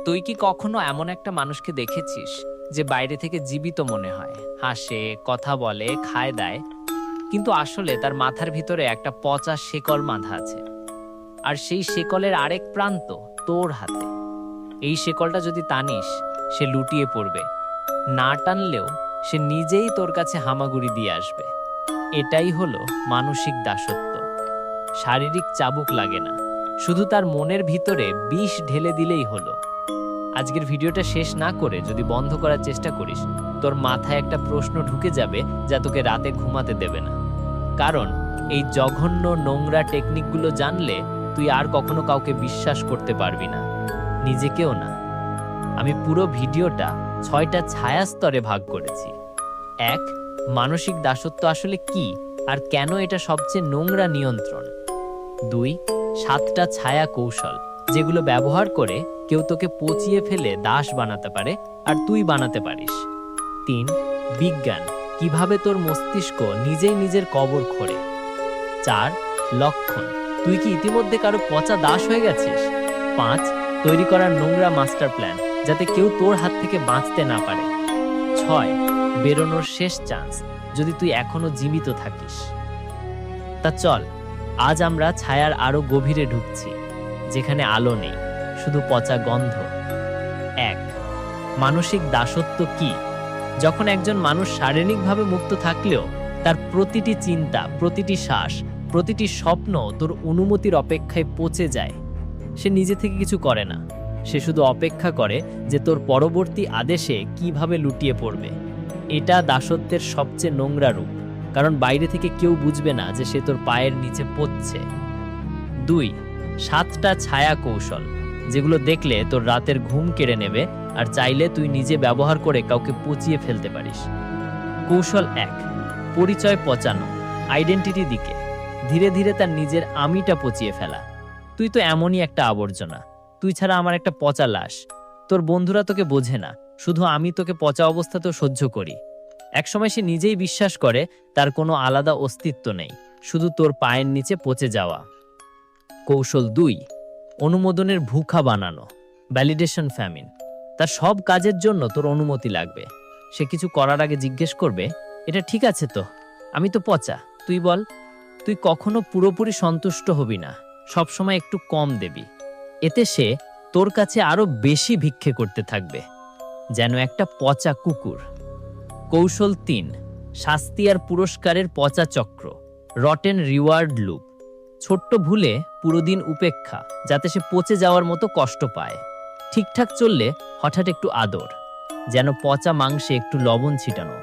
তুই কি কখনো এমন একটা মানুষকে দেখেছিস যে বাইরে থেকে জীবিত মনে হয়, হাসে, কথা বলে, খায় দায়, কিন্তু আসলে তার মাথার ভিতরে একটা পচা শেকল বাঁধা আছে। আর সেই শেকলের আরেক প্রান্ত তোর হাতে। এই শেকলটা যদি টানিস, সে লুটিয়ে পড়বে। না টানলেও সে নিজেই তোর কাছে হামাগুড়ি দিয়ে আসবে। এটাই হলো মানসিক দাসত্ব। শারীরিক চাবুক লাগে না, শুধু তার মনের ভিতরে বিষ ঢেলে দিলেই হলো। আজকের ভিডিওটা শেষ না করে যদি বন্ধ করার চেষ্টা করিস, তোর মাথায় একটা প্রশ্ন ঢুকে যাবে যা তোকে রাতে ঘুমাতে দেবে না। কারণ এই জঘন্য নোংরা টেকনিকগুলো জানলে তুই আর কখনো কাউকে বিশ্বাস করতে পারবি না, নিজেকেও না। আমি পুরো ভিডিওটা 6টা ছায়া স্তরে ভাগ করেছি। 1. মানসিক দাসত্ব আসলে কি আর কেন এটা সবচেয়ে নোংরা নিয়ন্ত্রণ। 2. 7টা ছায়া কৌশল যেগুলো ব্যবহার করে কেউ তোকে পচিয়ে ফেলে দাস বানাতে পারে আর তুই বানাতে পারিস। 3. বিজ্ঞান, কিভাবে তোর মস্তিষ্ক নিজেই নিজের কবর খোঁড়ে। 4. লক্ষণ, তুই কি ইতিমধ্যে কারো পচা দাস হয়ে গেছিস। 5. তৈরি করার নোংরা মাস্টার প্ল্যান যাতে কেউ তোর হাত থেকে বাঁচতে না পারে। 6. বেরোনোর শেষ চান্স যদি তুই এখনো জীবিত থাকিস। তা চল, আজ আমরা ছায়ার আরো গভীরে ঢুকছি, যেখানে আলো নেই, শুধু পচা গন্ধ। 1. মানসিক দাসত্ব কি? যখন একজন মানুষ শারীরিকভাবে মুক্ত থাকলেও তার প্রতিটি চিন্তা, প্রতিটি শ্বাস, প্রতিটি স্বপ্ন তোর অনুমতির অপেক্ষায় পচে যায়। সে নিজে থেকে কিছু করে না, সে শুধু অপেক্ষা করে যে তোর পরবর্তী আদেশে কিভাবে লুটিয়ে পড়বে। এটা দাসত্বের সবচেয়ে নোংরা রূপ, কারণ বাইরে থেকে কেউ বুঝবে না যে সে তোর পায়ের নিচে পড়ছে। 2. 7টা ছায়া কৌশল যেগুলো দেখলে তোর রাতের ঘুম কেড়ে নেবে আর চাইলে তুই নিজে ব্যবহার করে কাউকে পচিয়ে ফেলতে পারিস। কৌশল 1. পরিচয় পচানো, আইডেন্টিটি দিকে ধীরে ধীরে তার নিজের আমিটা পচিয়ে ফেলা। তুই তো এমনই একটা আবর্জনা, তুই ছাড়া আমার একটা পচা লাশ। তোর বন্ধুরা তোকে বোঝে না, শুধু আমি তোকে পচা অবস্থাতেও সহ্য করি। একসময় সে নিজেই বিশ্বাস করে তার কোনো আলাদা অস্তিত্ব নেই, শুধু তোর পায়ের নিচে পচে যাওয়া। কৌশল 2. অনুমোদনের ভুখা বানানো, ভ্যালিডেশন ফ্যামিন। তার সব কাজের জন্য তোর অনুমতি লাগবে। সে কিছু করার আগে জিজ্ঞেস করবে, এটা ঠিক আছে তো? আমি তো পচা, তুই বল। তুই কখনো পুরোপুরি সন্তুষ্ট হবি না, সবসময় একটু কম দেবি। এতে সে তোর কাছে আরো বেশি ভিক্ষে করতে থাকবে, যেন একটা পচা কুকুর। কৌশল 3. শাস্তি আর পুরস্কারের পচা চক্র, রটেন রিওয়ার্ড লুপ। ছোট্ট ভুলে পুরো দিন উপেক্ষা, যাতে সে পচে যাওয়ার মতো কষ্ট পায়। ঠিকঠাক চললে হঠাৎ একটু আদর, যেন পচা মাংসে একটু লবণ ছিটানো।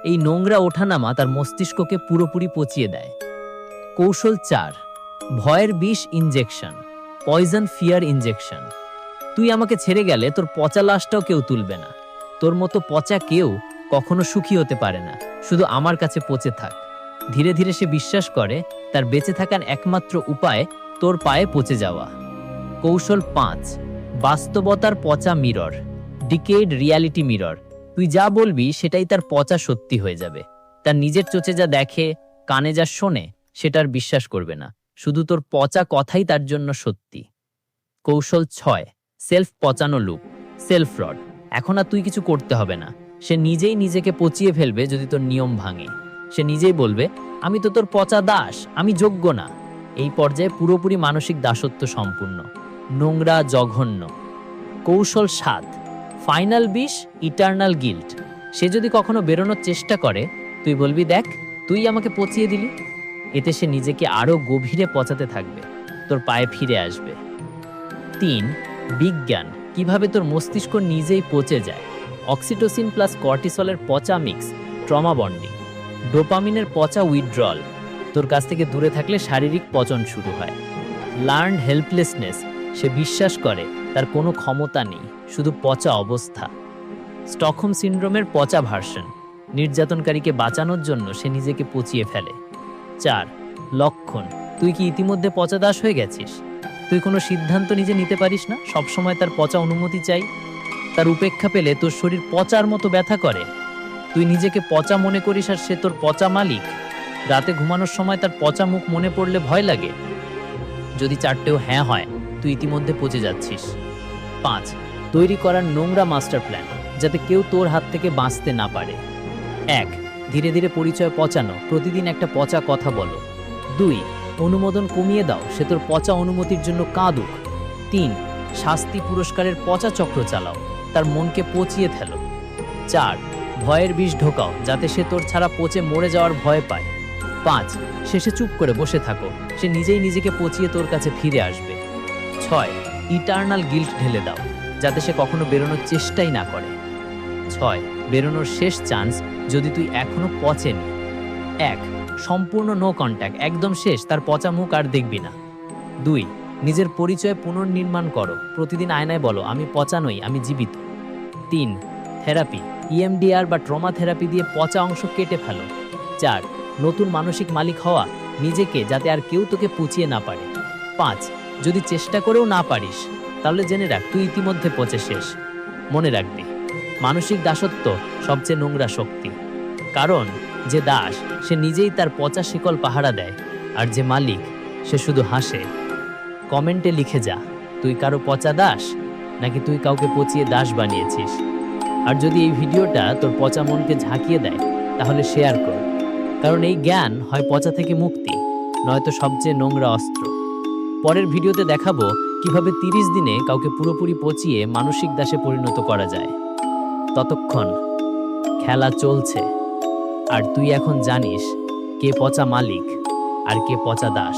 এই নোংরা ওঠানামা তার মস্তিষ্ককে পুরোপুরি পচিয়ে দেয়। কৌশল 4. ভয়ের বিষ ইনজেকশন, পয়জন ফিয়ার ইনজেকশন। তুই আমাকে ছেড়ে গেলে তোর পচা লাশটাও কেউ তুলবে না। তোর মতো পচা কেউ কখনো সুখী হতে পারে না, শুধু আমার কাছে পচে থাক। ধীরে ধীরে সে বিশ্বাস করে তার বেঁচে থাকার একমাত্র উপায় তোর পায়ে পচে যাওয়া। কৌশল 5. বাস্তবতার পচা মিরর, ডিকেড রিয়ালিটি মিরর। তুই যা বলবি সেটাই তার পচা সত্যি হয়ে যাবে। তার নিজের চোখে যা দেখে, কানে যা শোনে, সেটার বিশ্বাস করবে না, শুধু তোর পচা কথাই তার জন্য সত্যি। কৌশল 6. সেলফ পচানো লুপ, সেলফ ফ্রড। এখন আর তুই কিছু করতে হবে না, সে নিজেই নিজেকে পচিয়ে ফেলবে যদি তোর নিয়ম ভাঙে। সে নিজেই বলবে, আমি তো তোর পচা দাস, আমি যোগ্য না। এই পর্যায়ে পুরোপুরি মানসিক দাসত্ব সম্পূর্ণ, নোংরা, জঘন্য। কৌশল 7. ফাইনাল বিষ, ইটার্নাল গিল্ট। সে যদি কখনো বেরোনোর চেষ্টা করে, তুই বলবি, দেখ তুই আমাকে পচিয়ে দিলি। এতে সে নিজেকে আরো গভীরে পচাতে থাকবে, তোর পায়ে ফিরে আসবে। 3. বিজ্ঞান, কিভাবে তোর মস্তিষ্ক নিজেই পচে যায়। অক্সিটোসিন প্লাস কর্টিসলের পচা মিক্স, ট্রমা বন্ডিং। ডোপামিনের পচা উইথড্রল, তোর কাছ থেকে দূরে থাকলে শারীরিক পচন শুরু হয়। লার্নড হেল্পলেসনেস, সে বিশ্বাস করে তার কোনো ক্ষমতা নেই, শুধু পচা অবস্থা। স্টকহোম সিনড্রোমের পচা ভার্সন, নির্যাতনকারীকে বাঁচানোর জন্য সে নিজেকে পচিয়ে ফেলে। 4. লক্ষণ, তুই কি ইতিমধ্যে পচা দাস হয়ে গেছিস? তুই কোনো সিদ্ধান্ত নিজে নিতে পারিস না, সবসময় তার পচা অনুমতি চাই। তার উপেক্ষা পেলে তোর শরীর পচার মতো ব্যথা করে। তুই নিজেকে পচা মনে করিস আর সে তোর পচা মালিক। রাতে ঘুমানোর সময় তার পচা মুখ মনে পড়লে ভয় লাগে। যদি 4টেও হ্যাঁ হয়, তুই ইতিমধ্যে পচে যাচ্ছিস। 5. তৈরি করার নোংরা মাস্টার প্ল্যান, যাতে কেউ তোর হাত থেকে বাঁচতে না পারে। 1. ধীরে ধীরে পরিচয় পচানো, প্রতিদিন একটা পচা কথা বলো। 2. অনুমোদন কমিয়ে দাও, সে তোর পচা অনুমতির জন্য কাঁদুক। 3. শাস্তি পুরস্কারের পচা চক্র চালাও, তার মনকে পচিয়ে ফেলো। 4. ভয়ের বিষ ঢোকাও, যাতে সে তোর ছাড়া পচে মরে যাওয়ার ভয় পায়। 5. শেষে চুপ করে বসে থাকো, সে নিজেই নিজেকে পচিয়ে তোর কাছে ফিরে আসবে। 6. ইটার্নাল গিল্ট ঢেলে দাও, যাতে সে কখনো বেরোনোর চেষ্টাই না করে। 6. বেরোনোর শেষ চান্স, যদি তুই এখনো পচেনি। 1. সম্পূর্ণ নো কন্ট্যাক্ট, একদম শেষ, তার পচা মুখ আর দেখবি না। 2. নিজের পরিচয় পুনর্নির্মাণ করো, প্রতিদিন আয়নায় বলো, আমি পচা নই, আমি জীবিত। 3. থেরাপি, EMDR বা ট্রমা থেরাপি দিয়ে পচা অংশ কেটে ফেলো। 4. নতুন মানসিক মালিক হওয়া, নিজেকে, যাতে আর কেউ তোকে পুচিয়ে না পারে। 5. যদি চেষ্টা করেও না পারিস, তাহলে জেনে রাখ তুই ইতিমধ্যে পচে শেষ। মনে রাখবি, মানসিক দাসত্ব সবচেয়ে নোংরা শক্তি, কারণ যে দাস সে নিজেই তার পচা শিকল পাহারা দেয়, আর যে মালিক সে শুধু হাসে। কমেন্টে লিখে যা, তুই কারো পচা দাস, নাকি তুই কাউকে পচিয়ে দাস বানিয়েছিস। আর যদি এই ভিডিওটা তোর পচা মনকে ঝাঁকিয়ে দেয়, তাহলে শেয়ার কর, কারণ এই জ্ঞান হয় পচা থেকে মুক্তি, নয়তো সবচেয়ে নোংরা অস্ত্র। পরের ভিডিওতে দেখাবো কিভাবে 30 দিনে কাউকে পুরোপুরি পচিয়ে মানসিক দাসে পরিণত করা যায়। ততক্ষণ খেলা চলছে, আর তুই এখন জানিস কে পচা মালিক আর কে পচা দাস।